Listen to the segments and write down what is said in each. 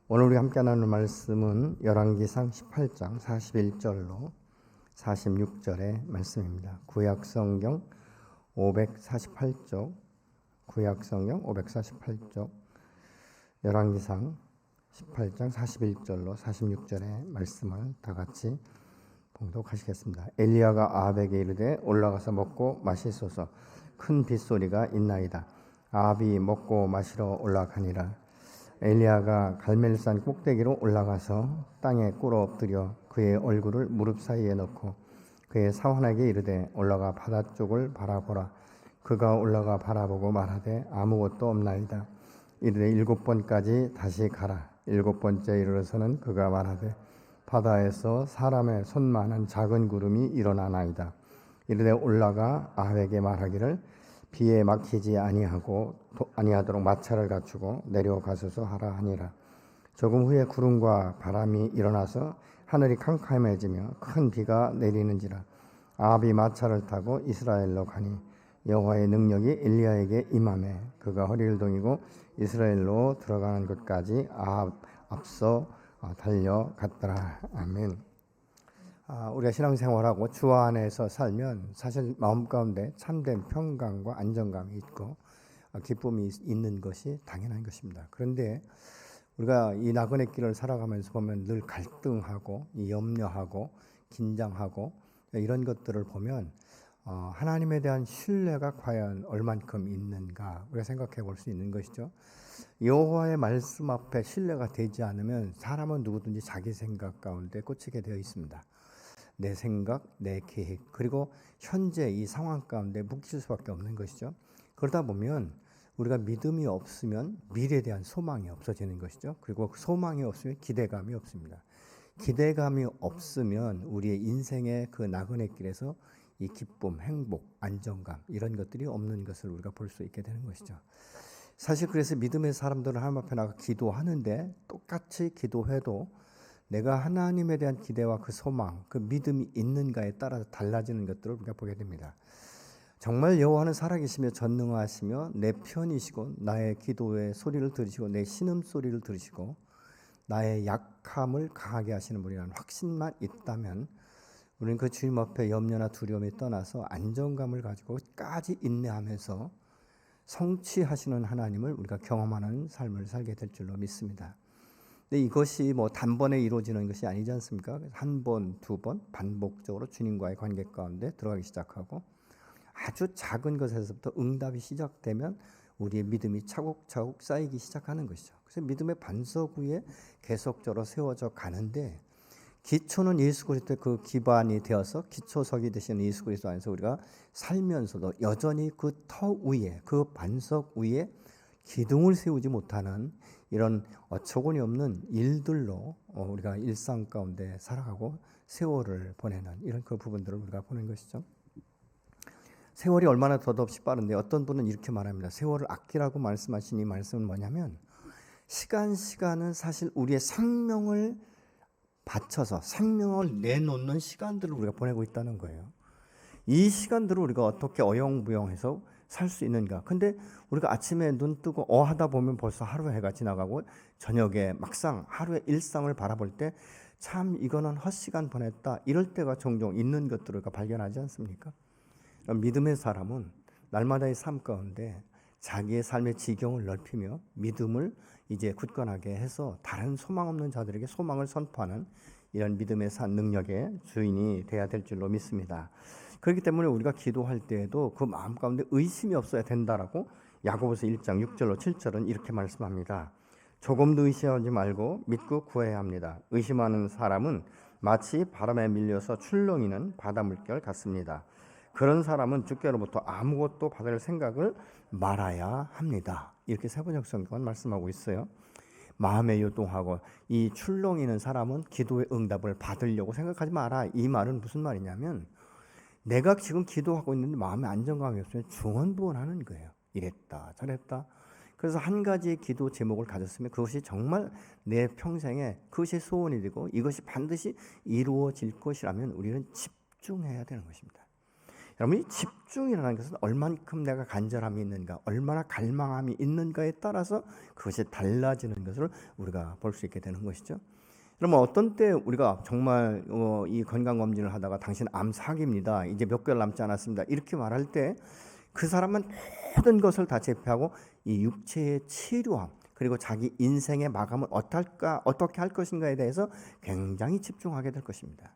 오늘 우리 함께 나눌 말씀은 열왕기상 18장 41절로 46절의 말씀입니다. 구약성경 548쪽, 구약성경 548쪽, 열왕기상 18장 41절로 46절의 말씀을 다 같이 봉독하시겠습니다. 엘리야가 아합에게 이르되 올라가서 먹고 마시소서. 큰 빗소리가 있나이다. 아합이 먹고 마시러 올라가니라. 엘리야가 갈멜산 꼭대기로 올라가서 땅에 꿇어 엎드려 그의 얼굴을 무릎 사이에 넣고 그의 사환에게 이르되 올라가 바다 쪽을 바라보라. 그가 올라가 바라보고 말하되 아무것도 없나이다. 이르되 7번까지 다시 가라. 7번째 이르러서는 그가 말하되 바다에서 사람의 손만한 작은 구름이 일어나나이다. 이르되 올라가 아합에게 말하기를 비에 막히지 아니하도록 마차를 갖추고 내려가소서 하라 하니라. 조금 후에 구름과 바람이 일어나서 하늘이 캄캄해지며 큰 비가 내리는지라. 아합이 마차를 타고 이스라엘로 가니 여호와의 능력이 엘리야에게 임하매 그가 허리를 동이고 이스라엘로 들어가는 곳까지 앞서 달려갔더라. 아멘. 우리가 신앙생활하고 주 안에서 살면 사실 마음 가운데 참된 평강과 안정감이 있고 기쁨이 있는 것이 당연한 것입니다. 그런데 우리가 이 나그네 길을 살아가면서 보면 늘 갈등하고 염려하고 긴장하고 이런 것들을 보면 하나님에 대한 신뢰가 과연 얼만큼 있는가 우리가 생각해 볼 수 있는 것이죠. 여호와의 말씀 앞에 신뢰가 되지 않으면 사람은 누구든지 자기 생각 가운데 꽂히게 되어 있습니다. 내 생각, 내 계획, 그리고 현재 이 상황 가운데 묵힐 수밖에 없는 것이죠. 그러다 보면 우리가 믿음이 없으면 미래에 대한 소망이 없어지는 것이죠. 그리고 소망이 없으면 기대감이 없습니다. 기대감이 없으면 우리의 인생의 그 나그네 길에서 이 기쁨, 행복, 안정감 이런 것들이 없는 것을 우리가 볼 수 있게 되는 것이죠. 사실 그래서 믿음의 사람들은 하나님 앞에 나가 기도하는데 똑같이 기도해도 내가 하나님에 대한 기대와 그 소망, 그 믿음이 있는가에 따라서 달라지는 것들을 우리가 보게 됩니다. 정말 여호와는 살아계시며 전능하시며 내 편이시고 나의 기도의 소리를 들으시고 내 신음소리를 들으시고 나의 약함을 강하게 하시는 분이라는 확신만 있다면 우리는 그 주님 앞에 염려나 두려움이 떠나서 안정감을 가지고 끝까지 인내하면서 성취하시는 하나님을 우리가 경험하는 삶을 살게 될 줄로 믿습니다. 근데 이것이 단번에 이루어지는 것이 아니지 않습니까? 한 번, 두 번 반복적으로 주님과의 관계 가운데 들어가기 시작하고 아주 작은 것에서부터 응답이 시작되면 우리의 믿음이 차곡차곡 쌓이기 시작하는 것이죠. 그래서 믿음의 반석 위에 계속적으로 세워져 가는데 기초는 예수 그리스도의 그 기반이 되어서 기초석이 되시는 예수 그리스도 안에서 우리가 살면서도 여전히 그 터 위에 그 반석 위에 기둥을 세우지 못하는 이런 어처구니 없는 일들로 우리가 일상 가운데 살아가고 세월을 보내는 이런 그 부분들을 우리가 보는 것이죠. 세월이 얼마나 더없이 빠른데 어떤 분은 이렇게 말합니다. 세월을 아끼라고 말씀하신 이 말씀은 뭐냐면 시간은 사실 우리의 생명을 바쳐서 생명을 내놓는 시간들을 우리가 보내고 있다는 거예요. 이 시간들을 우리가 어떻게 어영부영해서 살 수 있는가? 근데 우리가 아침에 눈 뜨고 하다 보면 벌써 하루 해가 지나가고 저녁에 막상 하루의 일상을 바라볼 때 참 이거는 헛시간 보냈다 이럴 때가 종종 있는 것들을 우리가 발견하지 않습니까? 믿음의 사람은 날마다의 삶 가운데 자기의 삶의 지경을 넓히며 믿음을 이제 굳건하게 해서 다른 소망 없는 자들에게 소망을 선포하는 이런 믿음의 능력의 주인이 되어야 될 줄로 믿습니다. 그렇기 때문에 우리가 기도할 때에도 그 마음 가운데 의심이 없어야 된다라고 야고보서 1장 6절로 7절은 이렇게 말씀합니다. 조금도 의심하지 말고 믿고 구해야 합니다. 의심하는 사람은 마치 바람에 밀려서 출렁이는 바다 물결 같습니다. 그런 사람은 주께로부터 아무것도 받을 생각을 말아야 합니다. 이렇게 세번역 성경은 말씀하고 있어요. 마음에 요동하고 이 출렁이는 사람은 기도의 응답을 받으려고 생각하지 마라. 이 말은 무슨 말이냐면 내가 지금 기도하고 있는데 마음에 안정감이 없으면 중언부언하는 거예요. 이랬다 저랬다. 그래서 한 가지의 기도 제목을 가졌으면 그것이 정말 내 평생에 그것이 소원이 되고 이것이 반드시 이루어질 것이라면 우리는 집중해야 되는 것입니다. 여러분, 이 집중이라는 것은 얼만큼 내가 간절함이 있는가, 얼마나 갈망함이 있는가에 따라서 그것이 달라지는 것을 우리가 볼 수 있게 되는 것이죠. 그러면 어떤 때 우리가 정말 이 건강검진을 하다가 당신 암 사기입니다, 이제 몇 개월 남지 않았습니다, 이렇게 말할 때 그 사람은 모든 것을 다 제패하고 이 육체의 치료함, 그리고 자기 인생의 마감을 어떻게 할 것인가에 대해서 굉장히 집중하게 될 것입니다.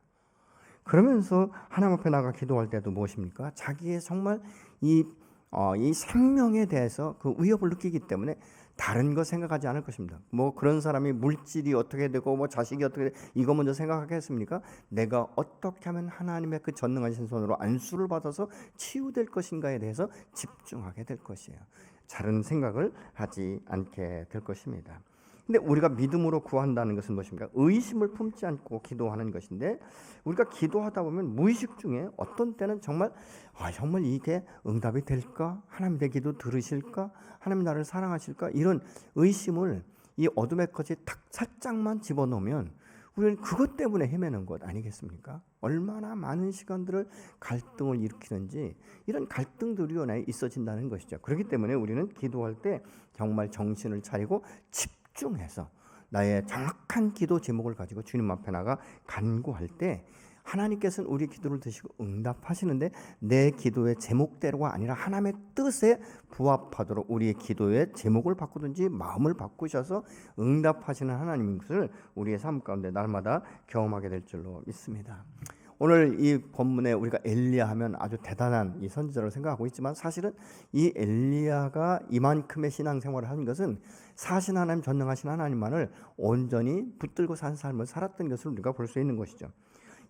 그러면서 하나님 앞에 나가 기도할 때도 무엇입니까? 자기의 정말 이 생명에 대해서 그 위협을 느끼기 때문에 다른 거 생각하지 않을 것입니다. 뭐 그런 사람이 물질이 어떻게 되고 뭐 자식이 어떻게 돼, 이거 먼저 생각하겠습니까? 내가 어떻게 하면 하나님의 그 전능하신 손으로 안수를 받아서 치유될 것인가에 대해서 집중하게 될 것이에요. 다른 생각을 하지 않게 될 것입니다. 근데 우리가 믿음으로 구한다는 것은 무엇입니까? 의심을 품지 않고 기도하는 것인데, 우리가 기도하다 보면 무의식 중에 어떤 때는 정말 이게 응답이 될까? 하나님 내 기도 들으실까? 하나님 나를 사랑하실까? 이런 의심을 이 어둠의 것이 탁 살짝만 집어넣으면 우리는 그것 때문에 헤매는 것 아니겠습니까? 얼마나 많은 시간들을 갈등을 일으키는지, 이런 갈등들이 있어진다는 것이죠. 그렇기 때문에 우리는 기도할 때 정말 정신을 차리고 집중해서 나의 정확한 기도 제목을 가지고 주님 앞에 나가 간구할 때 하나님께서는 우리 기도를 드시고 응답하시는데, 내 기도의 제목대로가 아니라 하나님의 뜻에 부합하도록 우리의 기도의 제목을 바꾸든지 마음을 바꾸셔서 응답하시는 하나님인 것을 우리의 삶 가운데 날마다 경험하게 될 줄로 믿습니다. 오늘 이 본문에 우리가 엘리야 하면 아주 대단한 이 선지자를 생각하고 있지만, 사실은 이 엘리야가 이만큼의 신앙생활을 한 것은 사신 하나님, 전능하신 하나님만을 온전히 붙들고 산 삶을 살았던 것을 우리가 볼 수 있는 것이죠.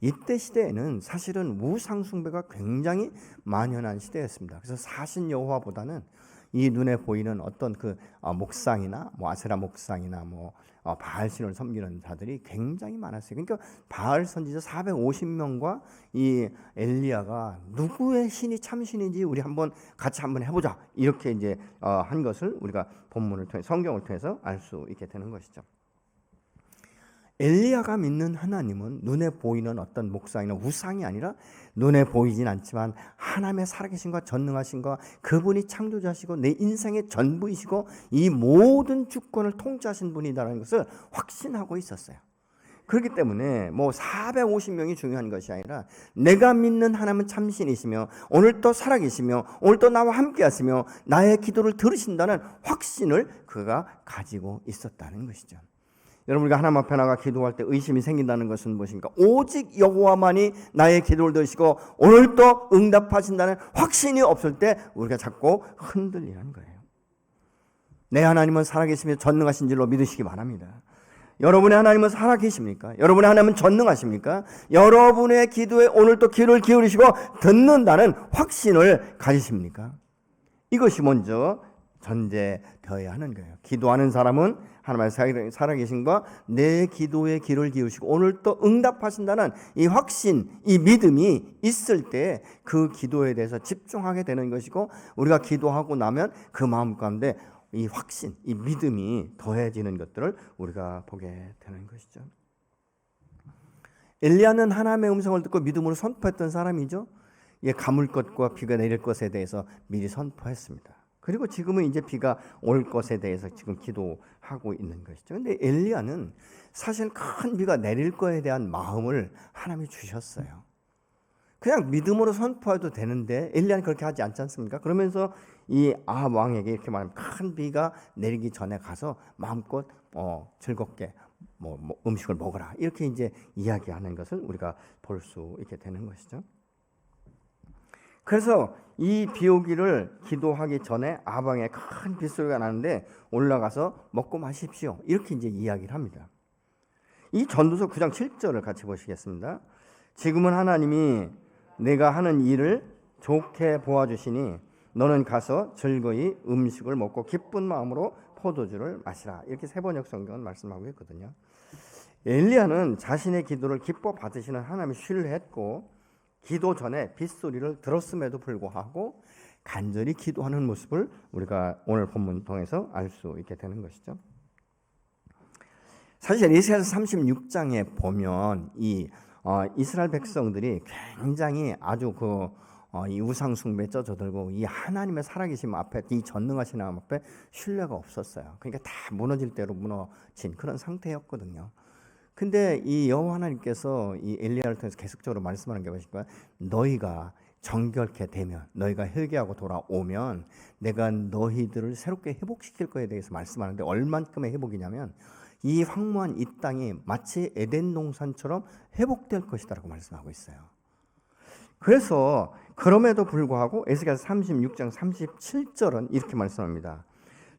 이때 시대에는 사실은 우상 숭배가 굉장히 만연한 시대였습니다. 그래서 사신 여호와보다는 이 눈에 보이는 어떤 그 목상이나 뭐 아세라 목상이나 뭐 바알 신을 섬기는 자들이 굉장히 많았어요. 그러니까 바알 선지자 450명과 이 엘리야가 누구의 신이 참신인지 우리 같이 한번 해보자, 이렇게 이제 한 것을 우리가 본문을 통해 성경을 통해서 알 수 있게 되는 것이죠. 엘리야가 믿는 하나님은 눈에 보이는 어떤 목상이나 우상이 아니라 눈에 보이진 않지만 하나님의 살아계신과 전능하신과 그분이 창조자시고 내 인생의 전부이시고 이 모든 주권을 통치하신 분이다라는 것을 확신하고 있었어요. 그렇기 때문에 뭐 450명이 중요한 것이 아니라 내가 믿는 하나님은 참신이시며 오늘도 살아계시며 오늘도 나와 함께 하시며 나의 기도를 들으신다는 확신을 그가 가지고 있었다는 것이죠. 여러분, 우리가 하나님 앞에 나가 기도할 때 의심이 생긴다는 것은 무엇입니까? 오직 여호와만이 나의 기도를 들으시고 오늘도 응답하신다는 확신이 없을 때 우리가 자꾸 흔들리는 거예요. 내 하나님은 살아계시며 전능하신 줄로 믿으시기 바랍니다. 여러분의 하나님은 살아계십니까? 여러분의 하나님은 전능하십니까? 여러분의 기도에 오늘도 귀를 기울이시고 듣는다는 확신을 가지십니까? 이것이 먼저 전제되어야 하는 거예요. 기도하는 사람은 하나님의 살아계신과 내 기도에 귀를 기울이시고 오늘 또 응답하신다는 이 확신, 이 믿음이 있을 때 그 기도에 대해서 집중하게 되는 것이고, 우리가 기도하고 나면 그 마음 가운데 이 확신, 이 믿음이 더해지는 것들을 우리가 보게 되는 것이죠. 엘리야는 하나님의 음성을 듣고 믿음으로 선포했던 사람이죠. 가물 것과 비가 내릴 것에 대해서 미리 선포했습니다. 그리고 지금은 이제 비가 올 것에 대해서 지금 기도하고 있는 것이죠. 근데 엘리야는 사실 큰 비가 내릴 거에 대한 마음을 하나님이 주셨어요. 그냥 믿음으로 선포해도 되는데 엘리야는 그렇게 하지 않지 않습니까? 그러면서 이 아합 왕에게 이렇게 말하면 큰 비가 내리기 전에 가서 마음껏 즐겁게 뭐 음식을 먹어라, 이렇게 이제 이야기하는 것을 우리가 볼 수 있게 되는 것이죠. 그래서 이 비 오기를 기도하기 전에 아합 왕에 큰 빗소리가 나는데 올라가서 먹고 마십시오, 이렇게 이제 이야기를 합니다. 이 전도서 9장 7절을 같이 보시겠습니다. 지금은 하나님이 내가 하는 일을 좋게 보아주시니 너는 가서 즐거이 음식을 먹고 기쁜 마음으로 포도주를 마시라, 이렇게 세번역 성경은 말씀하고 있거든요. 엘리야는 자신의 기도를 기뻐 받으시는 하나님을 신뢰했고, 기도 전에 빗소리를 들었음에도 불구하고 간절히 기도하는 모습을 우리가 오늘 본문 통해서 알 수 있게 되는 것이죠. 사실 이사야서 36장에 보면 이 이스라엘 백성들이 굉장히 아주 이 우상 숭배에 젖어들고 이 하나님의 살아계심 앞에, 이 전능하신 하나님 앞에 신뢰가 없었어요. 그러니까 다 무너질 대로 무너진 그런 상태였거든요. 근데 이 여호와 하나님께서 이 엘리야를 통해서 계속적으로 말씀하는 게 무엇일까요? 너희가 정결케 되면, 너희가 회개하고 돌아오면 내가 너희들을 새롭게 회복시킬 거에 대해서 말씀하는데, 얼만큼의 회복이냐면 이 황무한 이 땅이 마치 에덴 동산처럼 회복될 것이다라고 말씀하고 있어요. 그래서 그럼에도 불구하고 에스겔서 36장 37절은 이렇게 말씀합니다.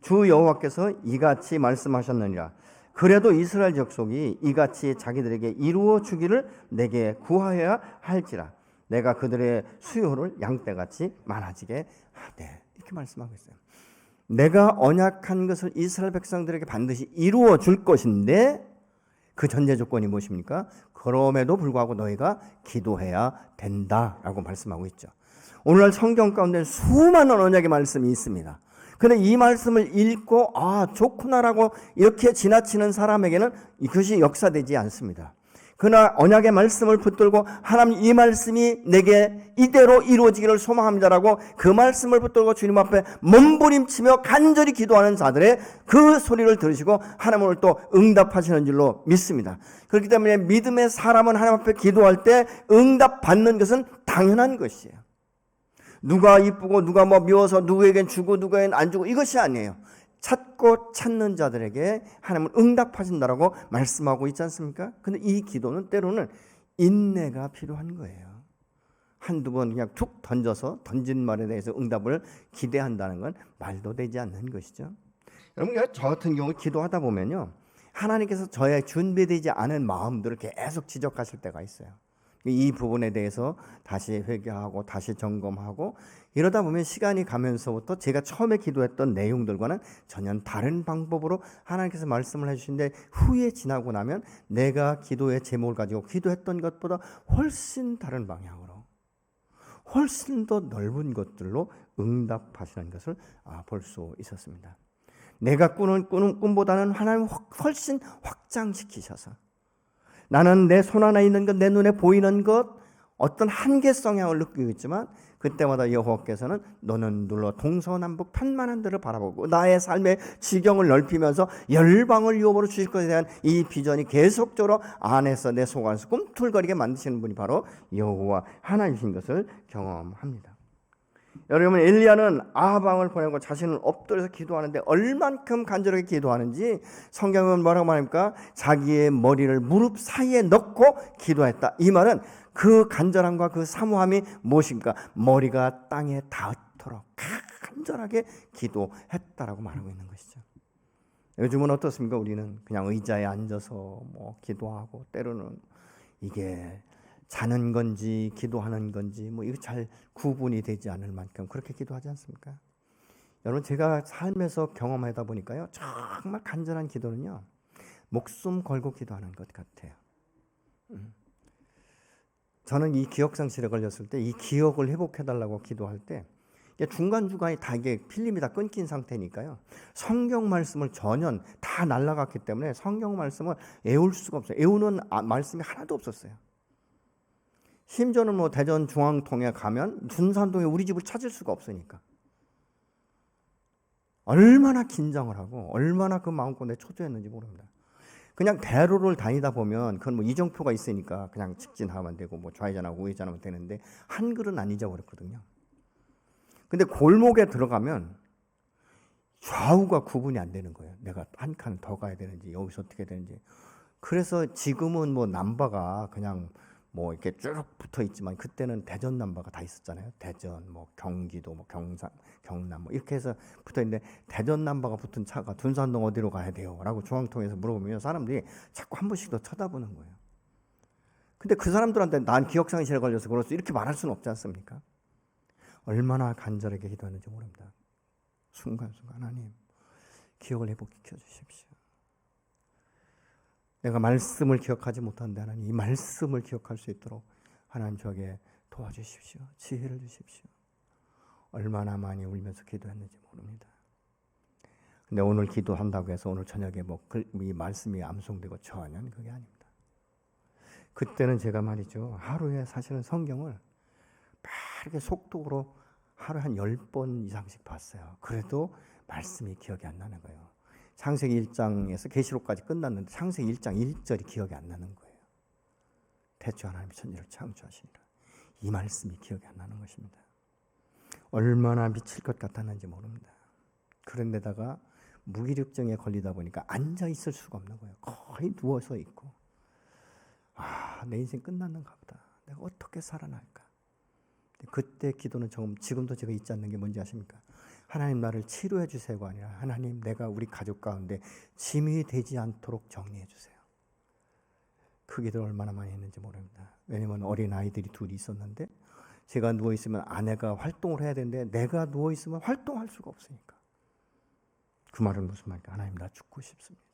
주 여호와께서 이같이 말씀하셨느니라. 그래도 이스라엘 족속이 이같이 자기들에게 이루어 주기를 내게 구하여야 할지라. 내가 그들의 수요를 양떼같이 많아지게 하되. 이렇게 말씀하고 있어요. 내가 언약한 것을 이스라엘 백성들에게 반드시 이루어 줄 것인데, 그 전제 조건이 무엇입니까? 그럼에도 불구하고 너희가 기도해야 된다라고 말씀하고 있죠. 오늘날 성경 가운데 수많은 언약의 말씀이 있습니다. 근데 이 말씀을 읽고 좋구나라고 이렇게 지나치는 사람에게는 이것이 역사되지 않습니다. 그러나 언약의 말씀을 붙들고 하나님 이 말씀이 내게 이대로 이루어지기를 소망합니다라고 그 말씀을 붙들고 주님 앞에 몸부림치며 간절히 기도하는 자들의 그 소리를 들으시고 하나님을 또 응답하시는 줄로 믿습니다. 그렇기 때문에 믿음의 사람은 하나님 앞에 기도할 때 응답받는 것은 당연한 것이에요. 누가 이쁘고 누가 미워서 누구에겐 주고 누구에겐 안 주고 이것이 아니에요. 찾고 찾는 자들에게 하나님은 응답하신다라고 말씀하고 있지 않습니까? 근데 이 기도는 때로는 인내가 필요한 거예요. 한두 번 그냥 툭 던져서 던진 말에 대해서 응답을 기대한다는 건 말도 되지 않는 것이죠. 여러분, 저 같은 경우 기도하다 보면요, 하나님께서 저의 준비되지 않은 마음들을 계속 지적하실 때가 있어요. 이 부분에 대해서 다시 회개하고 다시 점검하고 이러다 보면 시간이 가면서부터 제가 처음에 기도했던 내용들과는 전혀 다른 방법으로 하나님께서 말씀을 해주시는데, 후에 지나고 나면 내가 기도의 제목을 가지고 기도했던 것보다 훨씬 다른 방향으로, 훨씬 더 넓은 것들로 응답하시는 것을 볼 수 있었습니다. 내가 꾸는 꿈보다는 하나님 훨씬 확장시키셔서, 나는 내 손 안에 있는 것, 내 눈에 보이는 것, 어떤 한계 성향을 느끼고 있지만 그때마다 여호와께서는 너는 눌러 동서남북 편만한 데를 바라보고 나의 삶의 지경을 넓히면서 열방을 유업으로 주실 것에 대한 이 비전이 계속적으로 안에서 내 속 안에서 꿈틀거리게 만드시는 분이 바로 여호와 하나님이신 것을 경험합니다. 여러분, 엘리야는 아합왕을 보내고 자신을 엎드려서 기도하는데 얼만큼 간절하게 기도하는지 성경은 뭐라고 말합니까? 자기의 머리를 무릎 사이에 넣고 기도했다. 이 말은 그 간절함과 그 사모함이 무엇인가? 머리가 땅에 닿도록 간절하게 기도했다라고 말하고 있는 것이죠. 요즘은 어떻습니까? 우리는 그냥 의자에 앉아서 기도하고, 때로는 이게 자는 건지 기도하는 건지 이거 잘 구분이 되지 않을 만큼 그렇게 기도하지 않습니까? 여러분, 제가 삶에서 경험하다 보니까요, 정말 간절한 기도는요, 목숨 걸고 기도하는 것 같아요. 저는 이 기억상실에 걸렸을 때 이 기억을 회복해달라고 기도할 때 중간중간에 다 이게 필름이 다 끊긴 상태니까요, 성경 말씀을 전혀 다 날라갔기 때문에 성경 말씀을 외울 수가 없어요. 외우는 말씀이 하나도 없었어요. 심지어는 대전 중앙통에 가면 둔산동에 우리 집을 찾을 수가 없으니까 얼마나 긴장을 하고 얼마나 그 마음고에 초조했는지 모릅니다. 그냥 대로를 다니다 보면 그건 이정표가 있으니까 그냥 직진하면 되고 좌회전하고 우회전하면 되는데 한글은 안 잊어버렸거든요. 근데 골목에 들어가면 좌우가 구분이 안 되는 거예요. 내가 한 칸 더 가야 되는지 여기서 어떻게 되는지. 그래서 지금은 남바가 그냥 이렇게 쭉 붙어 있지만 그때는 대전 남바가 다 있었잖아요. 대전, 경기도, 경상, 경남 이렇게 해서 붙어 있는데, 대전 남바가 붙은 차가 둔산동 어디로 가야 돼요?라고 중앙통에서 물어보면 사람들이 자꾸 한 번씩 더 쳐다보는 거예요. 근데 그 사람들한테 난 기억상실에 걸려서 그렇소 이렇게 말할 수는 없지 않습니까? 얼마나 간절하게 기도하는지 모릅니다. 순간순간 하나님 기억을 회복시켜 주십시오. 내가 말씀을 기억하지 못한데 하나님 이 말씀을 기억할 수 있도록 하나님 저에게 도와주십시오. 지혜를 주십시오. 얼마나 많이 울면서 기도했는지 모릅니다. 근데 오늘 기도한다고 해서 오늘 저녁에 이 말씀이 암송되고 전혀 그게 아닙니다. 그때는 제가 말이죠, 하루에 사실은 성경을 빠르게 속도로 하루에 한 10번 이상씩 봤어요. 그래도 말씀이 기억이 안 나는 거예요. 창세기 1장에서 계시록까지 끝났는데 창세기 1장 1절이 기억이 안 나는 거예요. 태초 하나님이 천지를 창조하시니라. 이 말씀이 기억이 안 나는 것입니다. 얼마나 미칠 것 같았는지 모릅니다. 그런데다가 무기력증에 걸리다 보니까 앉아 있을 수가 없는 거예요. 거의 누워서 있고, 내 인생 끝났는가 보다. 내가 어떻게 살아날까? 그때 기도는 지금도 제가 잊지 않는 게 뭔지 아십니까? 하나님 나를 치료해 주세요가 아니라 하나님 내가 우리 가족 가운데 짐이 되지 않도록 정리해 주세요. 그 기도를 얼마나 많이 했는지 모릅니다. 왜냐면 어린 아이들이 둘이 있었는데 제가 누워있으면 아내가 활동을 해야 되는데 내가 누워있으면 활동할 수가 없으니까. 그 말은 무슨 말일까? 하나님 나 죽고 싶습니다.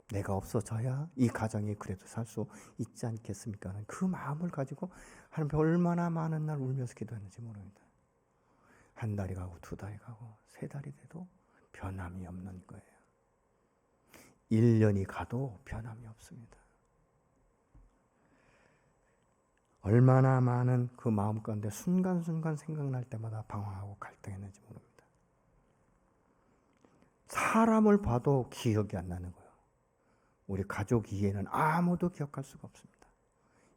내가 없어져야 이 가정이 그래도 살 수 있지 않겠습니까? 하는 그 마음을 가지고 하나님 얼마나 많은 날 울면서 기도했는지 모릅니다. 한 달이 가고 2달이 가고 3달이 돼도 변함이 없는 거예요. 1년이 가도 변함이 없습니다. 얼마나 많은 그 마음 가운데 순간순간 생각날 때마다 방황하고 갈등했는지 모릅니다. 사람을 봐도 기억이 안 나는 거예요. 우리 가족 이해는 아무도 기억할 수가 없습니다.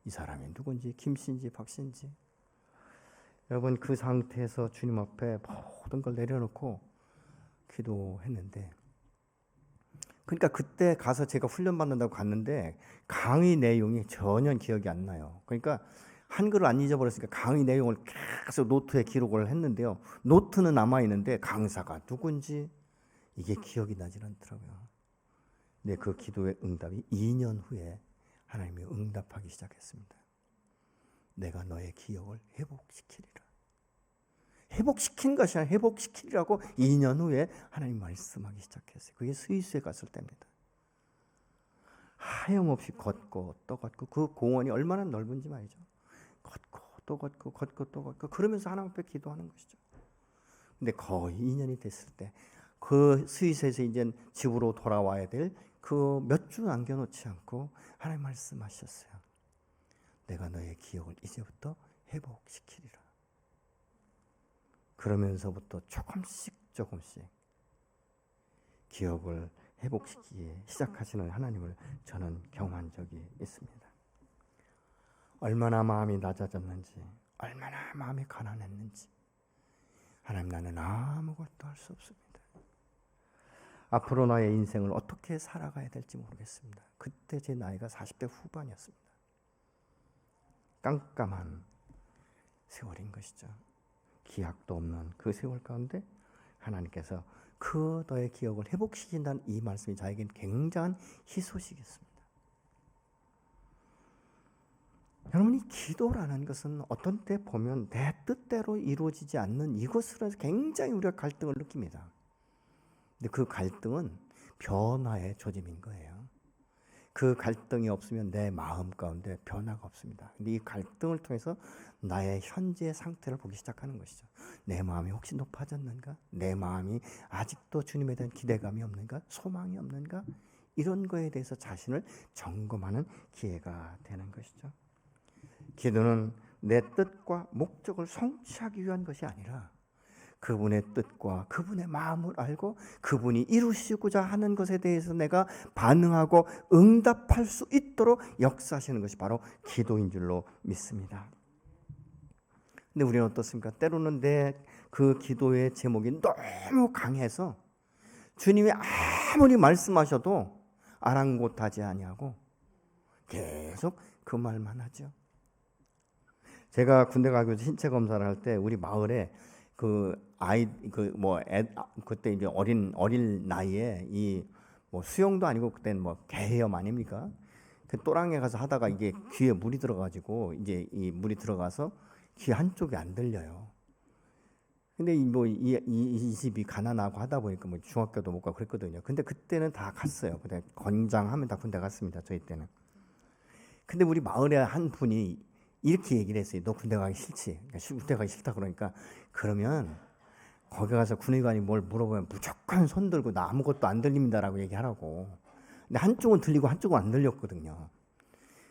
이 사람이 누군지, 김씨인지 박씨인지. 여러분 그 상태에서 주님 앞에 모든 걸 내려놓고 기도했는데, 그러니까 그때 가서 제가 훈련받는다고 갔는데 강의 내용이 전혀 기억이 안 나요. 그러니까 한글을 안 잊어버렸으니까 강의 내용을 계속 노트에 기록을 했는데요. 노트는 남아있는데 강사가 누군지 이게 기억이 나질 않더라고요. 근데 그 기도의 응답이 2년 후에 하나님이 응답하기 시작했습니다. 내가 너의 기억을 회복시키리라. 회복시킨 것이 아니라 회복시키리라고 2년 후에 하나님 말씀하기 시작했어요. 그게 스위스에 갔을 때입니다. 하염없이 걷고 또 걷고, 그 공원이 얼마나 넓은지 말이죠. 걷고 또 걷고 걷고 또 걷고 그러면서 하나님 앞에 기도하는 것이죠. 근데 거의 2년이 됐을 때 그 스위스에서 이제 집으로 돌아와야 될 그 몇 주 남겨놓지 않고 하나님 말씀하셨어요. 내가 너의 기억을 이제부터 회복시키리라. 그러면서부터 조금씩 기억을 회복시키기 시작하시는 하나님을 저는 경험한 적이 있습니다. 얼마나 마음이 낮아졌는지, 얼마나 마음이 가난했는지. 하나님 나는 아무것도 할 수 없습니다. 앞으로 나의 인생을 어떻게 살아가야 될지 모르겠습니다. 그때 제 나이가 40대 후반이었습니다. 깜깜한 세월인 것이죠. 기약도 없는 그 세월 가운데 하나님께서 그 너의 기억을 회복시킨다는 이 말씀이 저에겐 굉장한 희소식이었습니다. 여러분, 이 기도라는 것은 어떤 때 보면 내 뜻대로 이루어지지 않는 이것으로 해서 굉장히 우리가 갈등을 느낍니다. 근데 그 갈등은 변화의 조짐인 거예요. 그 갈등이 없으면 내 마음 가운데 변화가 없습니다. 근데 이 갈등을 통해서 나의 현재의 상태를 보기 시작하는 것이죠. 내 마음이 혹시 높아졌는가? 내 마음이 아직도 주님에 대한 기대감이 없는가? 소망이 없는가? 이런 거에 대해서 자신을 점검하는 기회가 되는 것이죠. 기도는 내 뜻과 목적을 성취하기 위한 것이 아니라 그분의 뜻과 그분의 마음을 알고 그분이 이루시고자 하는 것에 대해서 내가 반응하고 응답할 수 있도록 역사하시는 것이 바로 기도인 줄로 믿습니다. 근데 우리는 어떻습니까? 때로는 내 그 기도의 제목이 너무 강해서 주님이 아무리 말씀하셔도 아랑곳하지 아니하고 계속 그 말만 하죠. 제가 군대 가고 신체 검사를 할 때 우리 마을에 그때 이제 어린 나이에 수영도 아니고 그때는 개헤엄 아닙니까? 그 또랑에 가서 하다가 이게 귀에 물이 들어가지고 이제 이 물이 들어가서 귀 한쪽이 안 들려요. 근데 이 집이 가난하고 하다 보니까 중학교도 못 가고 그랬거든요. 근데 그때는 다 갔어요. 근데 권장하면 다 군대 갔습니다. 저희 때는. 근데 우리 마을에 한 분이 이렇게 얘기를 했어요. 너 군대 가기 싫지? 군대 가기 싫다 그러니까 그러면 거기 가서 군의관이 뭘 물어보면 무조건 손 들고 나 아무것도 안 들립니다라고 얘기하라고. 근데 한쪽은 들리고 한쪽은 안 들렸거든요.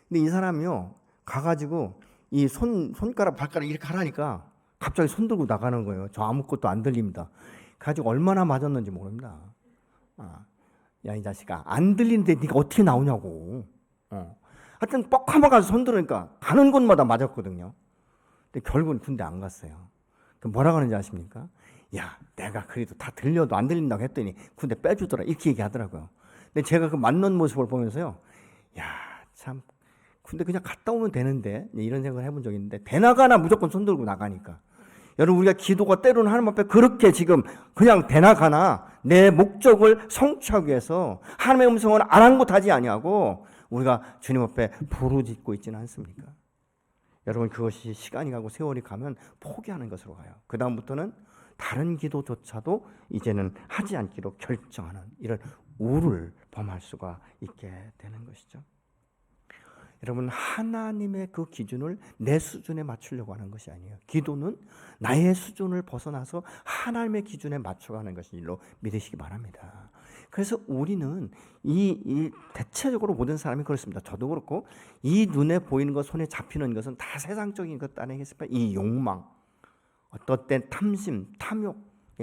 근데 이 사람이요 가가지고 이 손가락 발가락 이렇게 하라니까 갑자기 손 들고 나가는 거예요. 저 아무것도 안 들립니다. 가지고 얼마나 맞았는지 모릅니다. 야 이 자식아, 안 들리는데 네가 어떻게 나오냐고. 하여튼 뻑하면 가서 손 들으니까 가는 곳마다 맞았거든요. 근데 결국은 군대 안 갔어요. 뭐라 그러는지 아십니까? 야, 내가 그래도 다 들려도 안 들린다고 했더니 군대 빼주더라, 이렇게 얘기하더라고요. 근데 제가 그 맞는 모습을 보면서요, 야, 참 군대 그냥 갔다 오면 되는데, 이런 생각을 해본 적이 있는데, 대나가나 무조건 손 들고 나가니까. 여러분, 우리가 기도가 때로는 하나님 앞에 그렇게 지금 그냥 대나가나 내 목적을 성취하기 위해서 하나님의 음성을 아랑곳하지 아니하고 우리가 주님 앞에 부르짖고 있지는 않습니까? 여러분, 그것이 시간이 가고 세월이 가면 포기하는 것으로 가요. 그 다음부터는 다른 기도조차도 이제는 하지 않기로 결정하는 이런 우를 범할 수가 있게 되는 것이죠. 여러분, 하나님의 그 기준을 내 수준에 맞추려고 하는 것이 아니에요. 기도는 나의 수준을 벗어나서 하나님의 기준에 맞춰가는 것인 일로 믿으시기 바랍니다. 그래서 우리는 이 대체적으로 모든 사람이 그렇습니다. 저도 그렇고, 이 눈에 보이는 것, 손에 잡히는 것은 다 세상적인 것 아니겠습니까? 이 욕망, 어떤 땐 탐심, 탐욕,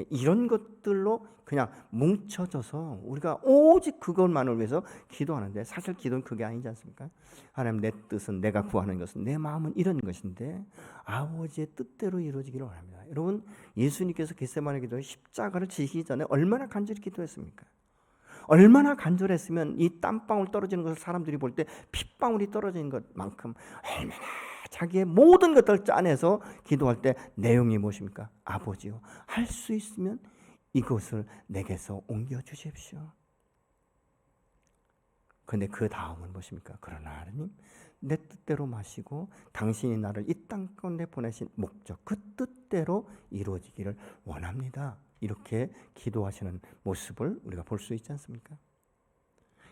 이런 것들로 그냥 뭉쳐져서 우리가 오직 그것만을 위해서 기도하는데, 사실 기도는 그게 아니지 않습니까? 하나님, 내 뜻은, 내가 구하는 것은, 내 마음은 이런 것인데 아버지의 뜻대로 이루어지기를 원합니다. 여러분, 예수님께서 겟세마네 기도에 십자가를 지시기 전에 얼마나 간절히 기도했습니까? 얼마나 간절했으면 이 땀방울 떨어지는 것을 사람들이 볼 때 핏방울이 떨어지는 것만큼 얼마나 자기의 모든 것들을 짜내서 기도할 때 내용이 무엇입니까? 아버지요, 할 수 있으면 이것을 내게서 옮겨주십시오. 그런데 그 다음은 무엇입니까? 그러나 하나님, 내 뜻대로 마시고 당신이 나를 이 땅 가운데 보내신 목적, 그 뜻대로 이루어지기를 원합니다. 이렇게 기도하시는 모습을 우리가 볼 수 있지 않습니까?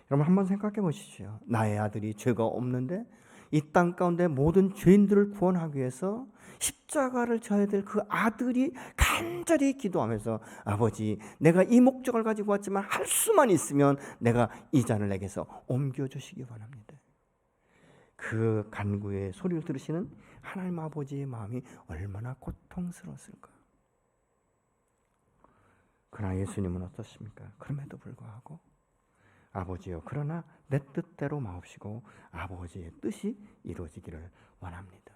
여러분, 한번 생각해 보시죠. 나의 아들이 죄가 없는데 이 땅 가운데 모든 죄인들을 구원하기 위해서 십자가를 져야 될 그 아들이 간절히 기도하면서, 아버지, 내가 이 목적을 가지고 왔지만 할 수만 있으면 내가 이 잔을 내게서 옮겨주시기 원합니다. 그 간구의 소리를 들으시는 하나님 아버지의 마음이 얼마나 고통스러웠을까. 그러나 예수님은 어떻습니까? 그럼에도 불구하고, 아버지요, 그러나 내 뜻대로 마옵시고 아버지의 뜻이 이루어지기를 원합니다.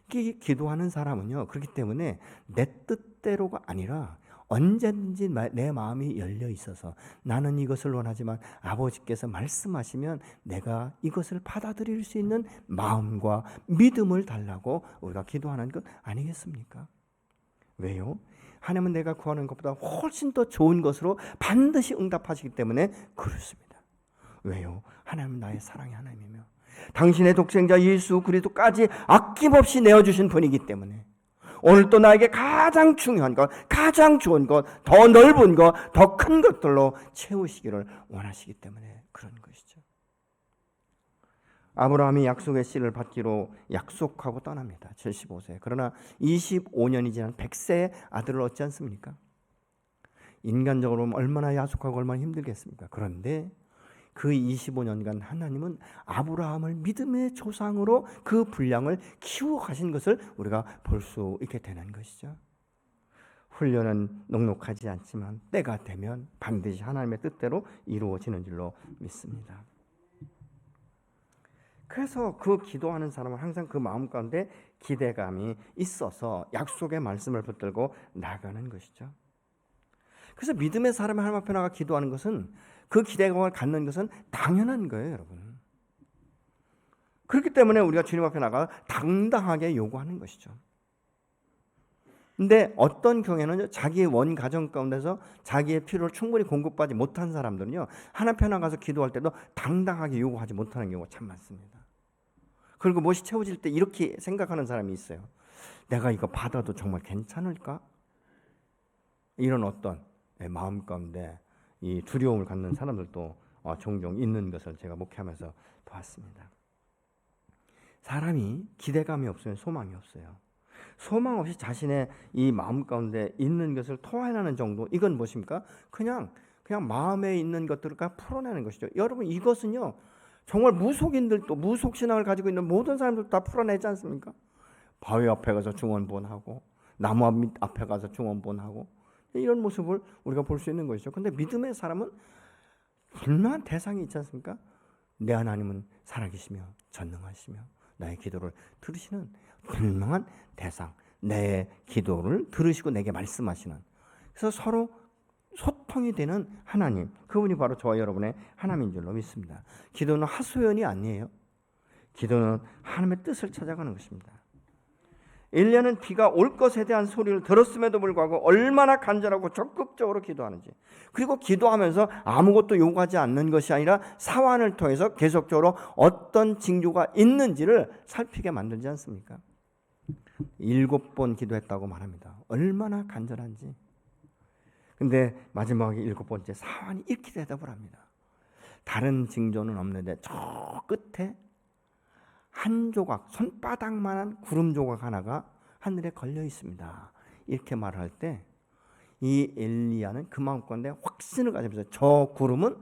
기도하는 사람은요, 그렇기 때문에 내 뜻대로가 아니라 언제든지 내 마음이 열려 있어서, 나는 이것을 원하지만 아버지께서 말씀하시면 내가 이것을 받아들일 수 있는 마음과 믿음을 달라고 우리가 기도하는 것 아니겠습니까? 왜요? 하나님은 내가 구하는 것보다 훨씬 더 좋은 것으로 반드시 응답하시기 때문에 그렇습니다. 왜요? 하나님은 나의 사랑의 하나님이며 당신의 독생자 예수 그리스도까지 아낌없이 내어주신 분이기 때문에 오늘 또 나에게 가장 중요한 것, 가장 좋은 것, 더 넓은 것, 더 큰 것들로 채우시기를 원하시기 때문에 그런 것이죠. 아브라함이 약속의 씨를 받기로 약속하고 떠납니다. 75세. 그러나 25년이 지난 100세의 아들을 얻지 않습니까? 인간적으로 얼마나 야속하고 얼마나 힘들겠습니까? 그런데 그 25년간 하나님은 아브라함을 믿음의 조상으로 그 분량을 키워가신 것을 우리가 볼 수 있게 되는 것이죠. 훈련은 녹록하지 않지만 때가 되면 반드시 하나님의 뜻대로 이루어지는 줄로 믿습니다. 그래서 그 기도하는 사람은 항상 그 마음 가운데 기대감이 있어서 약속의 말씀을 붙들고 나가는 것이죠. 그래서 믿음의 사람이 하나님 앞에 나가 기도하는 것은, 그 기대감을 갖는 것은 당연한 거예요, 여러분. 그렇기 때문에 우리가 주님 앞에 나가 당당하게 요구하는 것이죠. 근데 어떤 경우에는 자기의 원 가정 가운데서 자기의 필요를 충분히 공급받지 못한 사람들은요, 하나님 앞에 나가서 기도할 때도 당당하게 요구하지 못하는 경우가 참 많습니다. 그리고 무엇이 채워질 때 이렇게 생각하는 사람이 있어요. 내가 이거 받아도 정말 괜찮을까? 이런 어떤 마음 가운데 이 두려움을 갖는 사람들도 종종 있는 것을 제가 목회하면서 봤습니다. 사람이 기대감이 없으면 소망이 없어요. 소망 없이 자신의 이 마음 가운데 있는 것을 토해내는 정도, 이건 무엇입니까? 그냥 마음에 있는 것들을 풀어내는 것이죠. 여러분, 이것은요 정말 무속인들도, 무속신앙을 가지고 있는 모든 사람들도 다 풀어내지 않습니까? 바위 앞에 가서 중언부언하고 나무 밑 앞에 가서 중언부언하고 이런 모습을 우리가 볼 수 있는 것이죠. 근데 믿음의 사람은 분명한 대상이 있지 않습니까? 내 하나님은 살아계시며 전능하시며 나의 기도를 들으시는 분명한 대상, 내 기도를 들으시고 내게 말씀하시는, 그래서 서로 소통이 되는 하나님, 그분이 바로 저와 여러분의 하나님인 줄로 믿습니다. 기도는 하소연이 아니에요. 기도는 하나님의 뜻을 찾아가는 것입니다. 엘리야는 비가 올 것에 대한 소리를 들었음에도 불구하고 얼마나 간절하고 적극적으로 기도하는지, 그리고 기도하면서 아무것도 요구하지 않는 것이 아니라 사환을 통해서 계속적으로 어떤 징조가 있는지를 살피게 만들지 않습니까? 7번 기도했다고 말합니다. 얼마나 간절한지. 근데 마지막에 7번째 사환이 이렇게 대답을 합니다. 다른 징조는 없는데 저 끝에 한 조각, 손바닥만한 구름 조각 하나가 하늘에 걸려 있습니다. 이렇게 말할 때 이 엘리야는 그 마음가운데 확신을 가지면서 저 구름은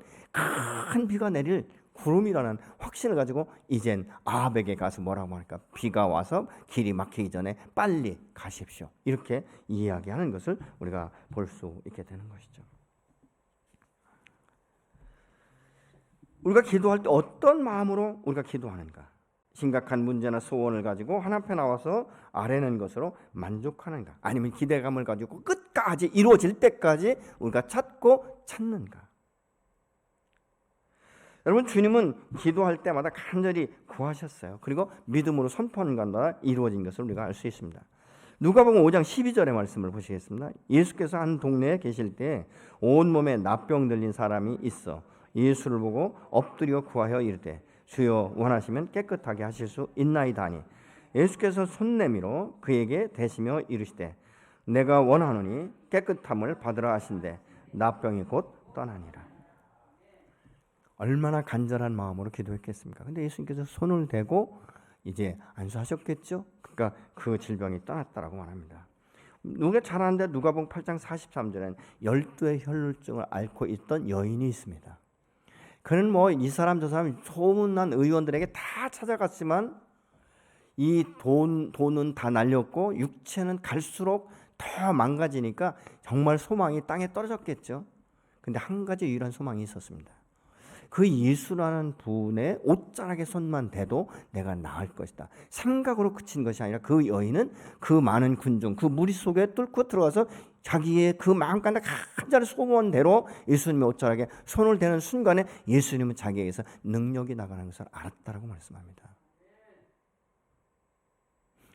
큰 비가 내릴 구름이라는 확신을 가지고 이젠 아합에게 가서 뭐라고 하니까 비가 와서 길이 막히기 전에 빨리 가십시오. 이렇게 이야기하는 것을 우리가 볼 수 있게 되는 것이죠. 우리가 기도할 때 어떤 마음으로 우리가 기도하는가? 심각한 문제나 소원을 가지고 하나님 앞에 나와서 아뢰는 것으로 만족하는가? 아니면 기대감을 가지고 끝까지 이루어질 때까지 우리가 찾는가? 여러분, 주님은 기도할 때마다 간절히 구하셨어요. 그리고 믿음으로 선포하는 것마다 이루어진 것을 우리가 알 수 있습니다. 누가복음 5장 12절의 말씀을 보시겠습니다. 예수께서 한 동네에 계실 때 온몸에 납병 들린 사람이 있어 예수를 보고 엎드려 구하여 이르되 주여 원하시면 깨끗하게 하실 수 있나이다 하니 예수께서 손 내밀어 그에게 대시며 이르시되 내가 원하노니 깨끗함을 받으라 하신대 납병이 곧 떠나니라. 얼마나 간절한 마음으로 기도했겠습니까? 근데 예수님께서 손을 대고 이제 안수하셨겠죠? 그러니까 그 질병이 떠났다라고 말합니다. 누가 잘 아는데 누가복음 8장 43절에는 12의 혈루증을 앓고 있던 여인이 있습니다. 그는 뭐 이 사람 저 사람 소문난 의원들에게 다 찾아갔지만 이 돈은 다 날렸고 육체는 갈수록 더 망가지니까 정말 소망이 땅에 떨어졌겠죠. 근데 한 가지 유일한 소망이 있었습니다. 그 예수라는 분의 옷자락에 손만 대도 내가 나을 것이다. 생각으로 그친 것이 아니라 그 여인은 그 많은 군중, 그 무리 속에 뚫고 들어가서 자기의 그 마음간에 간절한 소원대로 예수님의 옷자락에 손을 대는 순간에 예수님은 자기에게서 능력이 나가는 것을 알았다라고 말씀합니다.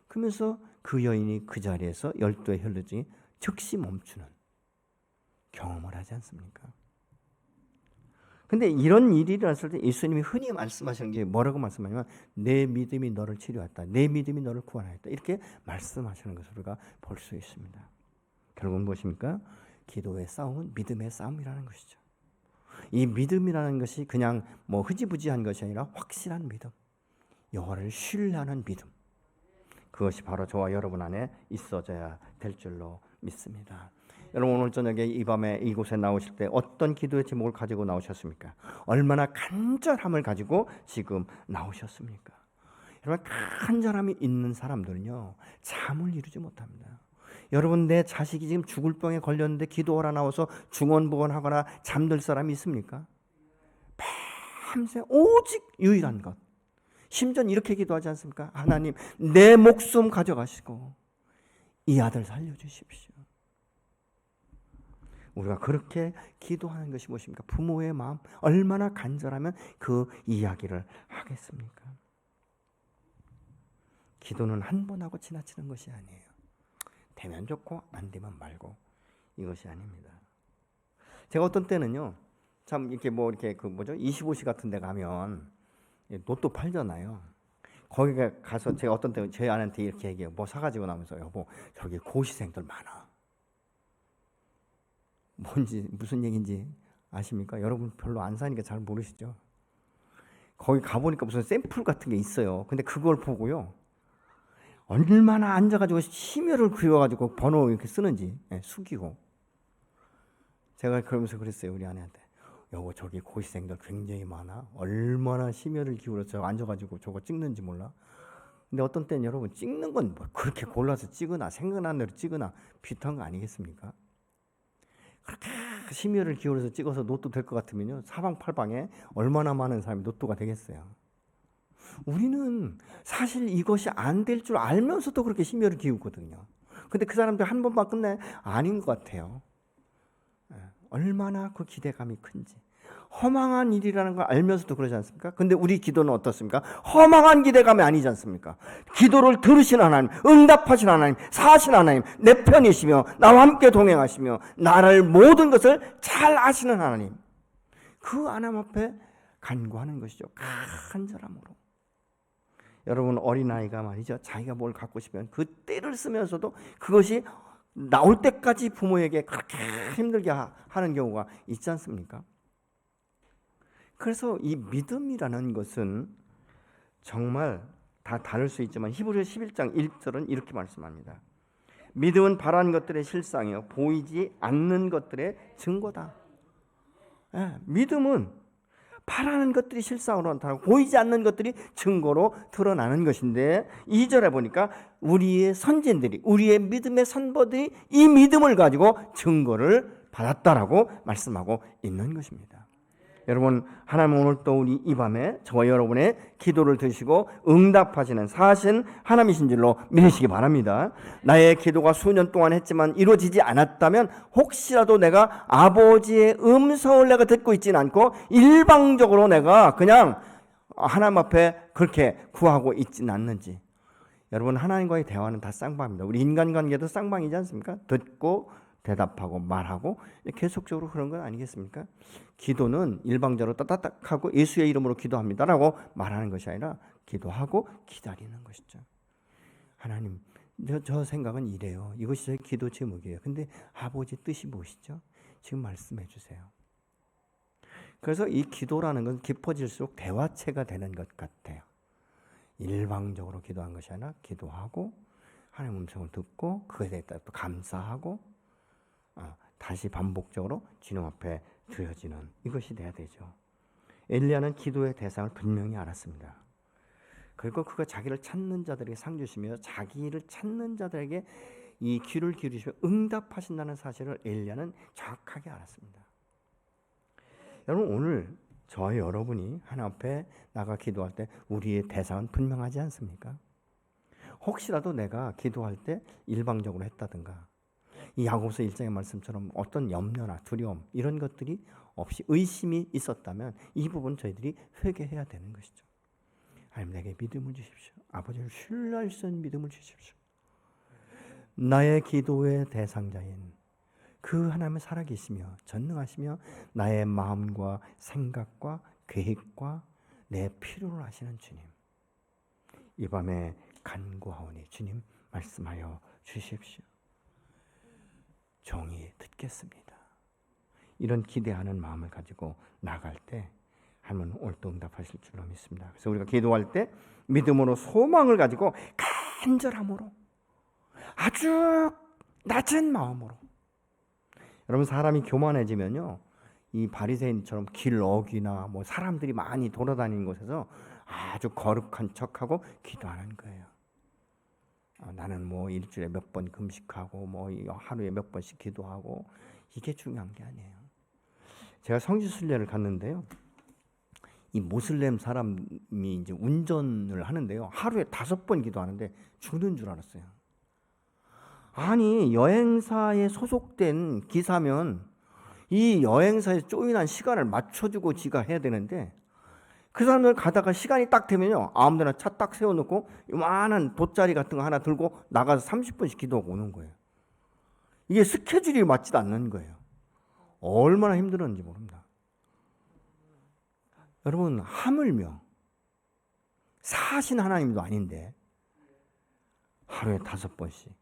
그러면서 그 여인이 그 자리에서 12의 혈루증이 즉시 멈추는 경험을 하지 않습니까? 근데 이런 일이 일어났을 때 예수님이 흔히 말씀하시는 게 뭐라고 말씀하냐면 내 믿음이 너를 치료했다. 내 믿음이 너를 구원하였다. 이렇게 말씀하시는 것을 우리가 볼 수 있습니다. 결국은 무엇입니까? 기도의 싸움은 믿음의 싸움이라는 것이죠. 이 믿음이라는 것이 그냥 뭐 흐지부지한 것이 아니라 확실한 믿음, 여호와를 신뢰하는 믿음, 그것이 바로 저와 여러분 안에 있어져야 될 줄로 믿습니다. 여러분, 오늘 저녁에 이 밤에 이곳에 나오실 때 어떤 기도의 제목을 가지고 나오셨습니까? 얼마나 간절함을 가지고 지금 나오셨습니까? 여러분, 간절함이 있는 사람들은요 잠을 이루지 못합니다. 여러분, 내 자식이 지금 죽을 병에 걸렸는데 기도하러 나와서 중언부언하거나 잠들 사람이 있습니까? 밤새 오직 유일한 것, 심지어 이렇게 기도하지 않습니까? 하나님, 내 목숨 가져가시고 이 아들 살려주십시오. 우리가 그렇게 기도하는 것이 무엇입니까? 부모의 마음, 얼마나 간절하면 그 이야기를 하겠습니까? 기도는 한 번 하고 지나치는 것이 아니에요. 되면 좋고 안 되면 말고, 이것이 아닙니다. 제가 어떤 때는요, 참 이렇게 뭐 이렇게 그 뭐죠, 25시 같은 데 가면 로또 팔잖아요. 거기 가서 제가 어떤 때 제 아내한테 이렇게 얘기해요. 뭐 사가지고 나면서 여보, 저기 고시생들 많아. 뭔지 무슨 얘기인지 아십니까? 여러분 별로 안 사니까 잘 모르시죠? 거기 가보니까 무슨 샘플 같은 게 있어요. 근데 그걸 보고요, 얼마나 앉아가지고 심혈을 그려가지고 번호 이렇게 쓰는지 숙이고. 제가 그러면서 그랬어요, 우리 아내한테. 여보, 저기 고시생들 굉장히 많아. 얼마나 심혈을 기울여서 앉아가지고 저거 찍는지 몰라. 근데 어떤 때는 여러분 찍는 건 뭐 그렇게 골라서 찍으나 생각난 대로 찍으나 비슷한 거 아니겠습니까? 그렇게 심혈을 기울여서 찍어서 노또 될 것 같으면요, 사방팔방에 얼마나 많은 사람이 노또가 되겠어요. 우리는 사실 이것이 안 될 줄 알면서도 그렇게 심혈을 기울거든요. 근데 그 사람들 한 번만 끝내 아닌 것 같아요. 얼마나 그 기대감이 큰지. 허망한 일이라는 걸 알면서도 그러지 않습니까? 근데 우리 기도는 어떻습니까? 허망한 기대감이 아니지 않습니까? 기도를 들으신 하나님, 응답하신 하나님, 사신 하나님, 내 편이시며 나와 함께 동행하시며 나를 모든 것을 잘 아시는 하나님, 그 하나님 앞에 간구하는 것이죠. 간절함으로. 여러분, 어린아이가 말이죠, 자기가 뭘 갖고 싶으면 그 떼를 쓰면서도 그것이 나올 때까지 부모에게 그렇게 힘들게 하는 경우가 있지 않습니까? 그래서 이 믿음이라는 것은 정말 다 다를 수 있지만 히브리서 11장 1절은 이렇게 말씀합니다. 믿음은 바라는 것들의 실상이요 보이지 않는 것들의 증거다. 믿음은 바라는 것들이 실상으로 나타나고 보이지 않는 것들이 증거로 드러나는 것인데, 2절에 보니까 우리의 선진들이, 우리의 믿음의 선보들이 이 믿음을 가지고 증거를 받았다라고 말씀하고 있는 것입니다. 여러분, 하나님은 오늘 또 우리 이 밤에 저와 여러분의 기도를 드시고 응답하시는 사신 하나님이신 줄로 믿으시기 바랍니다. 나의 기도가 수년 동안 했지만 이루어지지 않았다면 혹시라도 내가 아버지의 음성을 내가 듣고 있지는 않고 일방적으로 내가 그냥 하나님 앞에 그렇게 구하고 있지는 않는지. 여러분, 하나님과의 대화는 다 쌍방입니다. 우리 인간관계도 쌍방이지 않습니까? 듣고 대답하고 말하고 계속적으로 그런 건 아니겠습니까? 기도는 일방적으로 따닥하고 예수의 이름으로 기도합니다라고 말하는 것이 아니라 기도하고 기다리는 것이죠. 하나님, 저 생각은 이래요. 이것이 저의 기도 제목이에요. 근데 아버지 뜻이 무엇이죠? 지금 말씀해 주세요. 그래서 이 기도라는 건 깊어질수록 대화체가 되는 것 같아요. 일방적으로 기도한 것이 아니라 기도하고 하나님 음성을 듣고 그에 대해 또 감사하고 다시 반복적으로 주님 앞에 드려지는 이것이 돼야 되죠. 엘리야는 기도의 대상을 분명히 알았습니다. 그리고 그가 자기를 찾는 자들에게 상 주시며 자기를 찾는 자들에게 이 귀를 기울이시며 응답하신다는 사실을 엘리야는 정확하게 알았습니다. 여러분, 오늘 저와 여러분이 하나님 앞에 나가 기도할 때 우리의 대상은 분명하지 않습니까? 혹시라도 내가 기도할 때 일방적으로 했다든가 이 야고보서 1장의 말씀처럼 어떤 염려나 두려움 이런 것들이 없이 의심이 있었다면 이 부분 저희들이 회개해야 되는 것이죠. 하나님, 내게 믿음을 주십시오. 아버지를 신뢰할 수 있는 믿음을 주십시오. 나의 기도의 대상자인 그 하나님은 살아계시며 전능하시며 나의 마음과 생각과 계획과 내 필요를 아시는 주님, 이 밤에 간구하오니 주님 말씀하여 주십시오. 종이 듣겠습니다. 이런 기대하는 마음을 가지고 나갈 때 하나님은 옳도 응답하실 줄로 믿습니다. 그래서 우리가 기도할 때 믿음으로 소망을 가지고 간절함으로 아주 낮은 마음으로. 여러분, 사람이 교만해지면요, 이 바리새인처럼 길 어귀나 뭐 사람들이 많이 돌아다니는 곳에서 아주 거룩한 척하고 기도하는 거예요. 나는 뭐 일주일에 몇 번 금식하고 뭐 하루에 몇 번씩 기도하고, 이게 중요한 게 아니에요. 제가 성지순례를 갔는데요, 이 모슬렘 사람이 이제 운전을 하는데요, 하루에 5번 기도하는데 죽는 줄 알았어요. 아니, 여행사에 소속된 기사면 이 여행사에 조인한 시간을 맞춰주고 지가 해야 되는데, 그 사람들 가다가 시간이 딱 되면요, 아무데나 차 딱 세워놓고 요만한 돗자리 같은 거 하나 들고 나가서 30분씩 기도하고 오는 거예요. 이게 스케줄이 맞지도 않는 거예요. 얼마나 힘들었는지 모릅니다. 여러분, 하물며 사신 하나님도 아닌데 하루에 5번씩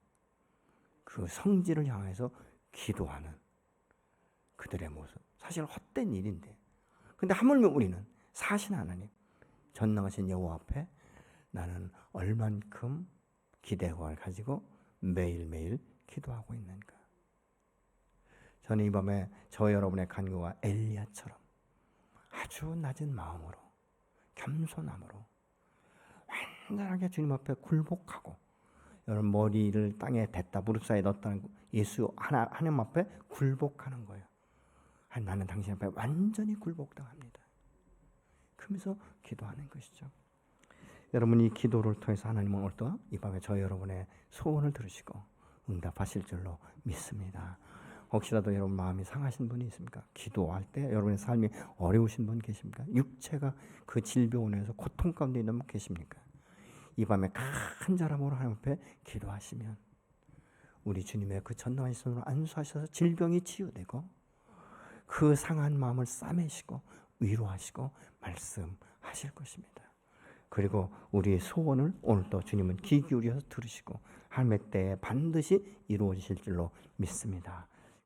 그 성지를 향해서 기도하는 그들의 모습, 사실 헛된 일인데, 근데 하물며 우리는 사신 하나님, 전능하신 여호와 앞에 나는 얼만큼 기대감을 가지고 매일매일 기도하고 있는가. 저는 이 밤에 저 여러분의 간구가 엘리야처럼 아주 낮은 마음으로 겸손함으로 간절하게 주님 앞에 굴복하고, 여러분 머리를 땅에 댔다 무릎 사이에 넣었다는 예수 하나님 앞에 굴복하는 거예요. 나는 당신 앞에 완전히 굴복당합니다. 그러면서 기도하는 것이죠. 여러분 이 기도를 통해서 하나님은 오늘 또 이 밤에 저희 여러분의 소원을 들으시고 응답하실 줄로 믿습니다. 혹시라도 여러분 마음이 상하신 분이 있습니까? 기도할 때 여러분의 삶이 어려우신 분 계십니까? 육체가 그 질병으로 인해서 고통 가운데 있는 분 계십니까? 이 밤에 간절함으로 하나님 앞에 기도하시면 우리 주님의 그 전능하신 손으로 안수하셔서 질병이 치유되고 그 상한 마음을 싸매시고 위로하시고 말씀하실 것입니다. 그리고 우리의 소원을 오늘도 주님은 귀 기울여서 들으시고 하나님의 때에 반드시 이루어지실 줄로 믿습니다.